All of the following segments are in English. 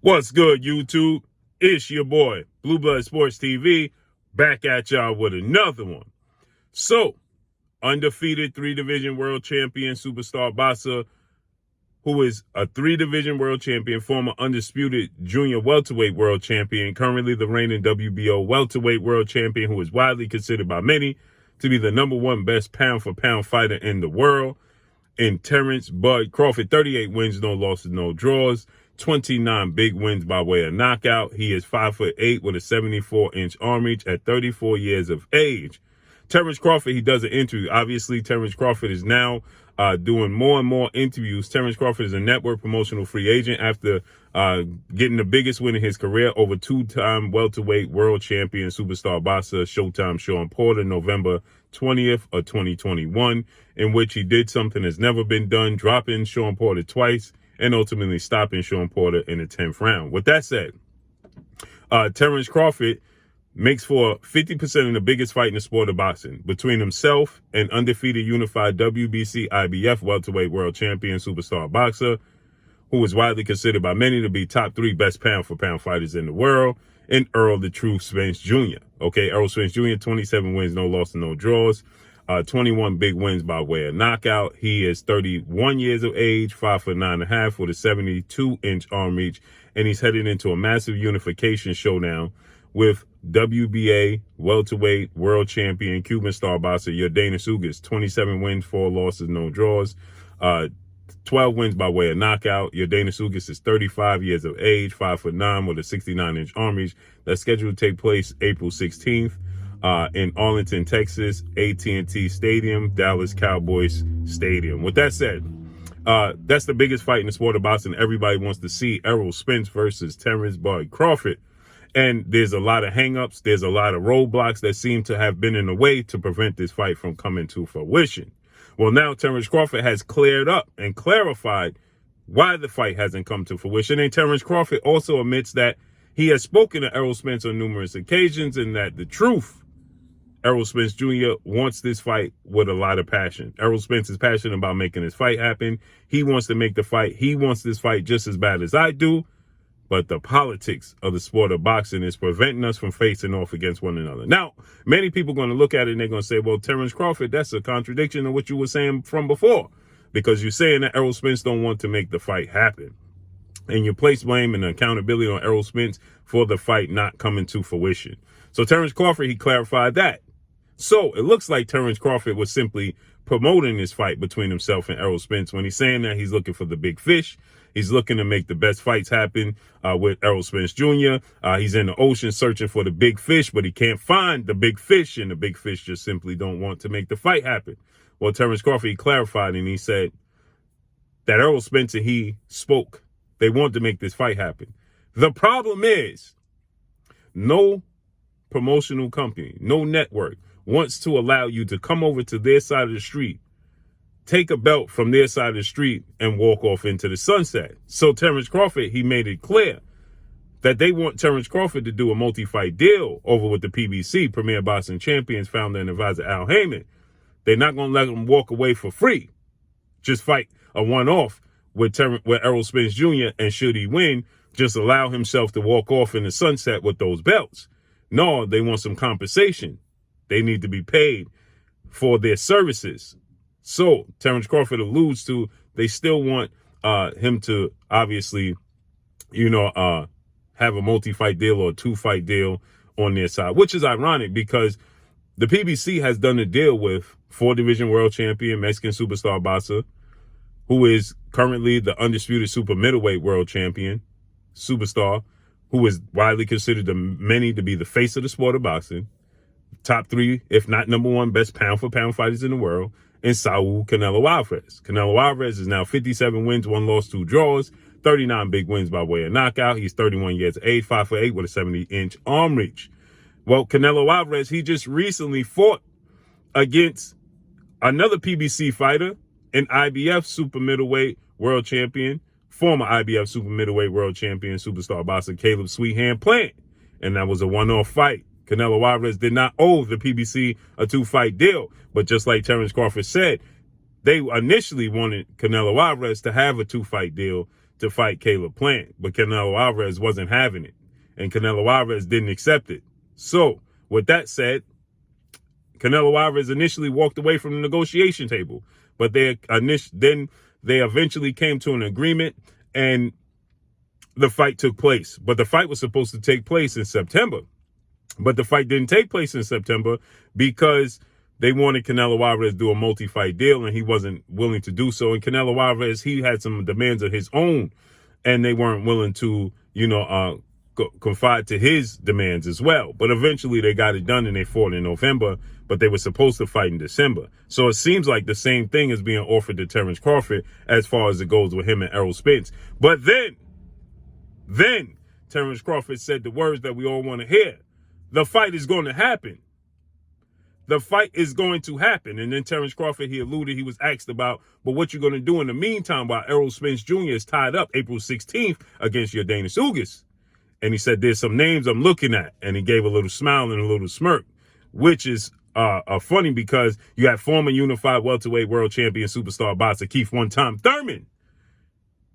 What's good, YouTube? It's your boy, Blue Blood Sports TV, back at y'all with another one. So, undefeated 3-division world champion superstar boxer, who is a 3-division world champion, former undisputed junior welterweight world champion, currently the reigning WBO welterweight world champion, who is widely considered by many to be the #1 best pound-for-pound fighter in the world, in TERENCE Bud Crawford. 38 wins, no losses, no draws. 29 big wins by way of knockout. He is 5'8" with a 74-inch arm reach at 34 years of age. Terence Crawford, he does an interview. Obviously, Terence Crawford is now doing more and more interviews. Terence Crawford is a network promotional free agent after getting the biggest win in his career over two-time welterweight world champion superstar boxer Showtime Shawn Porter, November 20th of 2021, in which he did something that's never been done, dropping Shawn Porter twice and ultimately stopping Shawn Porter in the 10th round. With that said, Terence Crawford makes for 50% of the biggest fight in the sport of boxing between himself and undefeated unified WBC IBF welterweight world champion superstar boxer, who is widely considered by many to be top 3 best pound-for-pound fighters in the world, and Errol the Truth Spence Jr. Okay, Errol Spence Jr., 27 wins, no losses, no draws. 21 big wins by way of knockout. He is 31 years of age, 5'9.5" with a 72-inch arm reach, and he's headed into a massive unification showdown with WBA welterweight world champion Cuban star boxer Yordenis Ugas. 27 wins, 4 losses, no draws. 12 wins by way of knockout. Yordenis Ugas is 35 years of age, 5'9" with a 69-inch arm reach. That's scheduled to take place April 16th. In Arlington, Texas, AT&T Stadium, Dallas Cowboys Stadium. With that said, that's the biggest fight in the sport of boxing. Everybody wants to see Errol Spence versus Terence Bud Crawford. And there's a lot of hangups. There's a lot of roadblocks that seem to have been in the way to prevent this fight from coming to fruition. Well, now Terence Crawford has cleared up and clarified why the fight hasn't come to fruition. And Terence Crawford also admits that he has spoken to Errol Spence on numerous occasions and that the truth, Errol Spence Jr. wants this fight with a lot of passion. Errol Spence is passionate about making this fight happen. He wants to make the fight. He wants this fight just as bad as I do. But the politics of the sport of boxing is preventing us from facing off against one another. Now, many people are going to look at it and they're going to say, well, Terence Crawford, that's a contradiction of what you were saying from before. Because you're saying that Errol Spence don't want to make the fight happen. And you place blame and accountability on Errol Spence for the fight not coming to fruition. So Terence Crawford, he clarified that. So it looks like Terence Crawford was simply promoting this fight between himself and Errol Spence when he's saying that he's looking for the big fish. He's looking to make the best fights happen with Errol Spence Jr. He's in the ocean searching for the big fish, but he can't find the big fish, and the big fish just simply don't want to make the fight happen. Well, Terence Crawford, he clarified, and he said that Errol Spence and he spoke. They want to make this fight happen. The problem is no promotional company, no network wants to allow you to come over to their side of the street, take a belt from their side of the street, and walk off into the sunset. So Terence Crawford, he made it clear that they want Terence Crawford to do a multi-fight deal over with the PBC, Premier Boxing Champions founder and advisor Al Heyman. They're not going to let him walk away for free. Just fight a one-off with Errol Spence Jr., and should he win, just allow himself to walk off in the sunset with those belts. No, they want some compensation. They need to be paid for their services. So Terence Crawford alludes to they still want him to obviously, have a multi-fight deal or a 2-fight deal on their side, which is ironic because the PBC has done a deal with 4-division world champion, Mexican superstar boxer, who is currently the undisputed super middleweight world champion, superstar, who is widely considered to many to be the face of the sport of boxing. Top 3, if not #1 best pound-for-pound fighters in the world, and Saul Canelo Alvarez. Canelo Alvarez is now 57 wins, 1 loss, 2 draws, 39 big wins by way of knockout. He's 31 years of age, 5'8" with a 70-inch arm reach. Well, Canelo Alvarez, he just recently fought against another PBC fighter, an IBF super middleweight world champion, former IBF super middleweight world champion, superstar boxer Caleb Sweethand Plant. And that was a one-off fight. Canelo Alvarez did not owe the PBC a 2-fight deal. But just like Terence Crawford said, they initially wanted Canelo Alvarez to have a 2-fight deal to fight Caleb Plant, but Canelo Alvarez wasn't having it, and Canelo Alvarez didn't accept it. So, with that said, Canelo Alvarez initially walked away from the negotiation table, but then they eventually came to an agreement, and the fight took place. But the fight was supposed to take place in September, but the fight didn't take place in September because they wanted Canelo Alvarez to do a multi-fight deal, and he wasn't willing to do so. And Canelo Alvarez, he had some demands of his own, and they weren't willing to, confide to his demands as well. But eventually they got it done, and they fought in November, but they were supposed to fight in December. So it seems like the same thing is being offered to Terence Crawford as far as it goes with him and Errol Spence. But then Terence Crawford said the words that we all want to hear. The fight is going to happen. The fight is going to happen. And then Terence Crawford, he was asked about, but what you going to do in the meantime while Errol Spence Jr. is tied up April 16th against Yordenis Ugas? And he said, there's some names I'm looking at. And he gave a little smile and a little smirk, which is funny because you have former unified welterweight world champion superstar boxer Keith one-time Thurman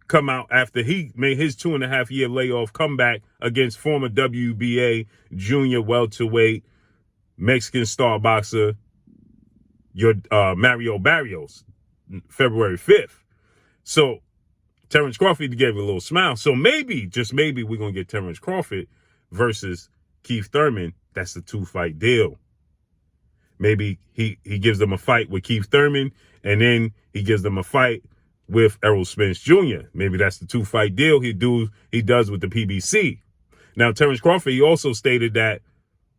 come out after he made his 2.5-year layoff comeback against former WBA junior welterweight Mexican star boxer Mario Barrios, February 5th. So Terence Crawford gave a little smile. So maybe, just maybe, we're going to get Terence Crawford versus Keith Thurman. That's a 2-fight deal. Maybe he gives them a fight with Keith Thurman, and then he gives them a fight with Errol Spence Jr. Maybe that's the 2-fight deal he does with the PBC. Now, Terence Crawford, he also stated that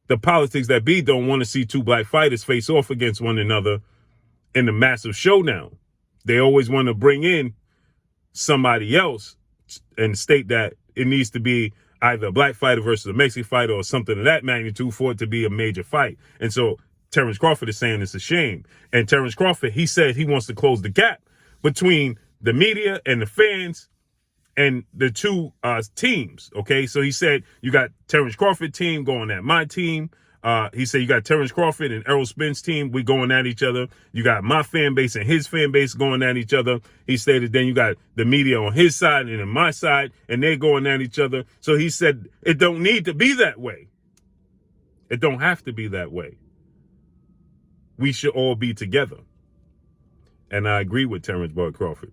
the politics that be don't want to see two black fighters face off against one another in a massive showdown. They always want to bring in somebody else and state that it needs to be either a black fighter versus a Mexican fighter or something of that magnitude for it to be a major fight. And so Terence Crawford is saying it's a shame. And Terence Crawford, he said he wants to close the gap between the media and the fans and the two teams, okay? So he said, you got Terence Crawford team going at my team. He said, you got Terence Crawford and Errol Spence team. We going at each other. You got my fan base and his fan base going at each other. He stated then you got the media on his side and on my side, and they're going at each other. So he said, it don't need to be that way. It don't have to be that way. We should all be together. And I agree with Terence Bud Crawford.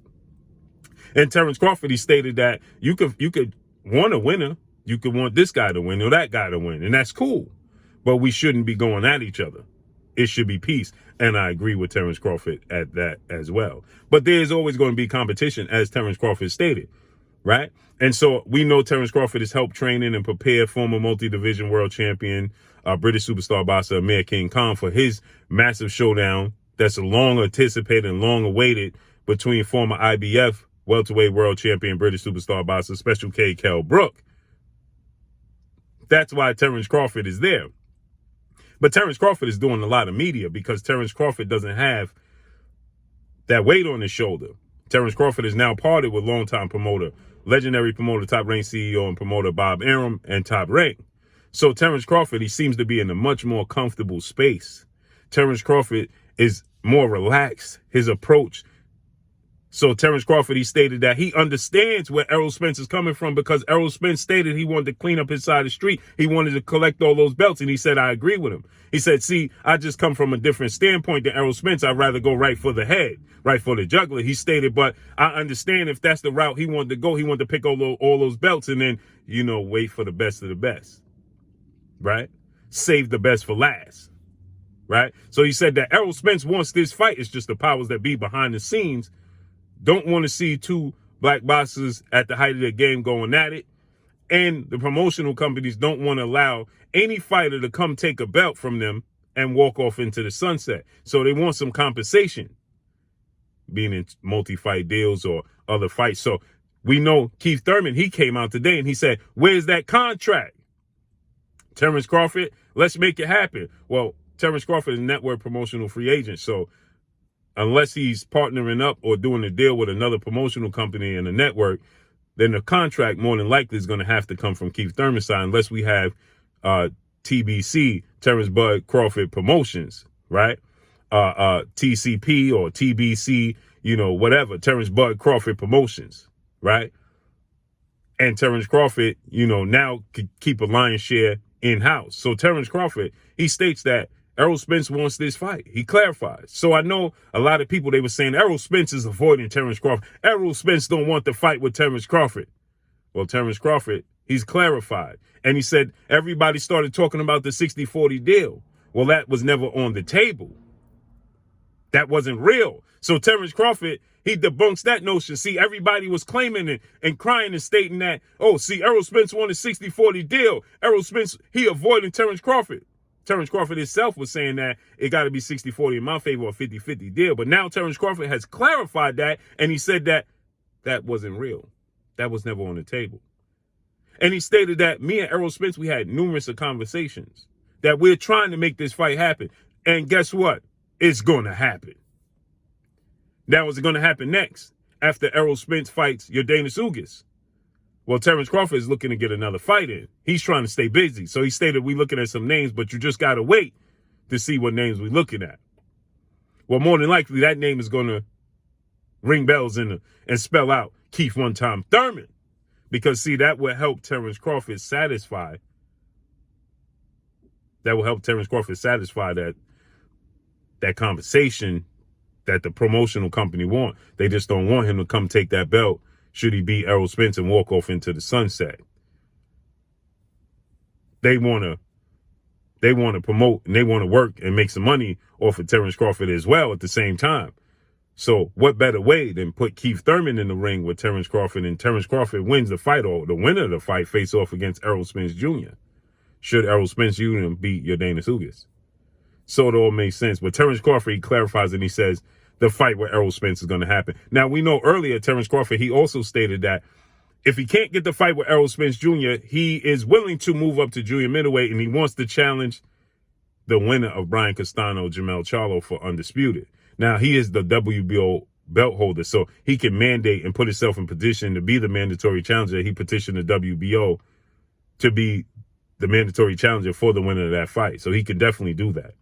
And Terence Crawford, he stated that you could want a winner. You could want this guy to win or that guy to win. And that's cool. But we shouldn't be going at each other. It should be peace. And I agree with Terence Crawford at that as well. But there's always going to be competition, as Terence Crawford stated, right? And so we know Terence Crawford has helped training and prepare former multi-division world champion, British superstar boxer Amir King Khan for his massive showdown that's long anticipated and long awaited between former IBF welterweight world champion, British superstar boxer Special K. Kell Brook. That's why Terence Crawford is there. But Terence Crawford is doing a lot of media because Terence Crawford doesn't have that weight on his shoulder. Terence Crawford is now parted with longtime promoter, legendary promoter, Top Rank CEO and promoter Bob Arum and Top Rank. So Terence Crawford, he seems to be in a much more comfortable space. Terence Crawford is more relaxed, his approach. So Terence Crawford, he stated that he understands where Errol Spence is coming from because Errol Spence stated he wanted to clean up his side of the street. He wanted to collect all those belts, and he said, I agree with him. He said, see, I just come from a different standpoint than Errol Spence. I'd rather go right for the head, right for the juggler. He stated, but I understand if that's the route he wanted to go. He wanted to pick all those belts and then, wait for the best of the best, right? Save the best for last, right? So he said that Errol Spence wants this fight. It's just the powers that be behind the scenes don't want to see two black boxers at the height of their game going at it. And the promotional companies don't want to allow any fighter to come take a belt from them and walk off into the sunset. So they want some compensation, being in multi-fight deals or other fights. So we know Keith Thurman, he came out today and he said, where's that contract? Terence Crawford, let's make it happen. Well, Terence Crawford is a network promotional free agent. So unless he's partnering up or doing a deal with another promotional company and a network, then the contract more than likely is going to have to come from Keith Thurman's side, unless we have TBC, Terence Bud Crawford Promotions, right? TCP or TBC, whatever, Terence Bud Crawford Promotions, right? And Terence Crawford, now could keep a lion's share in-house. So Terence Crawford, he states that Errol Spence wants this fight. He clarifies. So I know a lot of people, they were saying Errol Spence is avoiding Terence Crawford. Errol Spence don't want to fight with Terence Crawford. Well, Terence Crawford, he's clarified. And he said everybody started talking about the 60-40 deal. Well, that was never on the table. That wasn't real. So Terence Crawford, he debunks that notion. See, everybody was claiming it and crying and stating that, oh, see, Errol Spence won a 60-40 deal. Errol Spence, he avoiding Terence Crawford. Terence Crawford himself was saying that it got to be 60-40 in my favor or 50-50 deal. But now Terence Crawford has clarified that, and he said that that wasn't real. That was never on the table. And he stated that me and Errol Spence, we had numerous conversations that we're trying to make this fight happen. And guess what? It's going to happen. Now, is it going to happen next after Errol Spence fights Yordenis Ugas? Well, Terence Crawford is looking to get another fight in. He's trying to stay busy. So he stated we're looking at some names, but you just got to wait to see what names we're looking at. Well, more than likely, that name is going to ring bells and spell out Keith one-time Thurman. Because, see, that will help Terence Crawford satisfy. That will help Terence Crawford satisfy that conversation that the promotional company want. They just don't want him to come take that belt should he beat Errol Spence and walk off into the sunset. They want to promote and they want to work and make some money off of Terence Crawford as well at the same time. So what better way than put Keith Thurman in the ring with Terence Crawford, and Terence Crawford wins the fight, or the winner of the fight face off against Errol Spence Jr. should Errol Spence Jr. beat Yordenis Ugas. So it all makes sense. But Terence Crawford, he clarifies and he says the fight with Errol Spence is going to happen. Now, we know earlier Terence Crawford, he also stated that if he can't get the fight with Errol Spence Jr., he is willing to move up to junior middleweight, and he wants to challenge the winner of Brian Castano, Jermell Charlo, for undisputed. Now, he is the WBO belt holder, so he can mandate and put himself in position to be the mandatory challenger. He petitioned the WBO to be the mandatory challenger for the winner of that fight, so he can definitely do that.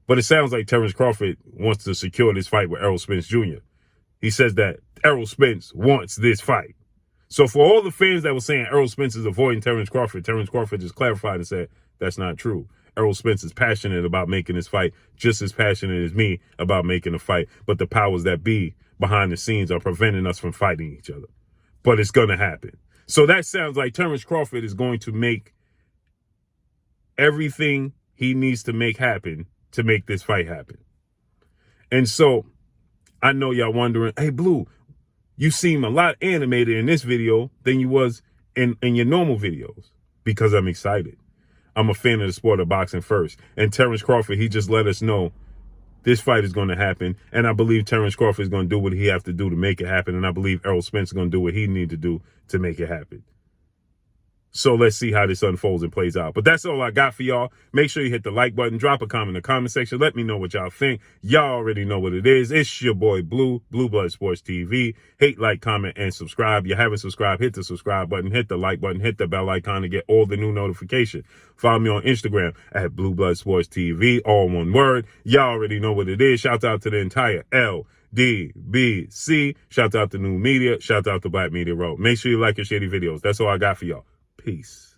But it sounds like Terence Crawford wants to secure this fight with Errol Spence Jr. He says that Errol Spence wants this fight. So for all the fans that were saying Errol Spence is avoiding Terence Crawford just clarified and said that's not true. Errol Spence is passionate about making this fight, just as passionate as me about making a fight. But the powers that be behind the scenes are preventing us from fighting each other. But it's going to happen. So that sounds like Terence Crawford is going to make everything he needs to make happen to make this fight happen. And so I know y'all wondering, hey, Blue, you seem a lot animated in this video than you was in your normal videos, because I'm excited. I'm a fan of the sport of boxing first. And Terence Crawford, he just let us know this fight is going to happen. And I believe Terence Crawford is going to do what he have to do to make it happen. And I believe Errol Spence is going to do what he need to do to make it happen. So let's see how this unfolds and plays out. But that's all I got for y'all. Make sure you hit the like button, drop a comment in the comment section. Let me know what y'all think. Y'all already know what it is. It's your boy Blue, Blue Blood Sports TV. Hate, like, comment, and subscribe. You haven't subscribed, hit the subscribe button, hit the like button, hit the bell icon to get all the new notifications. Follow me on Instagram at Blue Blood Sports TV, all one word. Y'all already know what it is. Shout out to the entire LDBC. Shout out to New Media. Shout out to Black Media Road. Make sure you like and share the videos. That's all I got for y'all. Peace.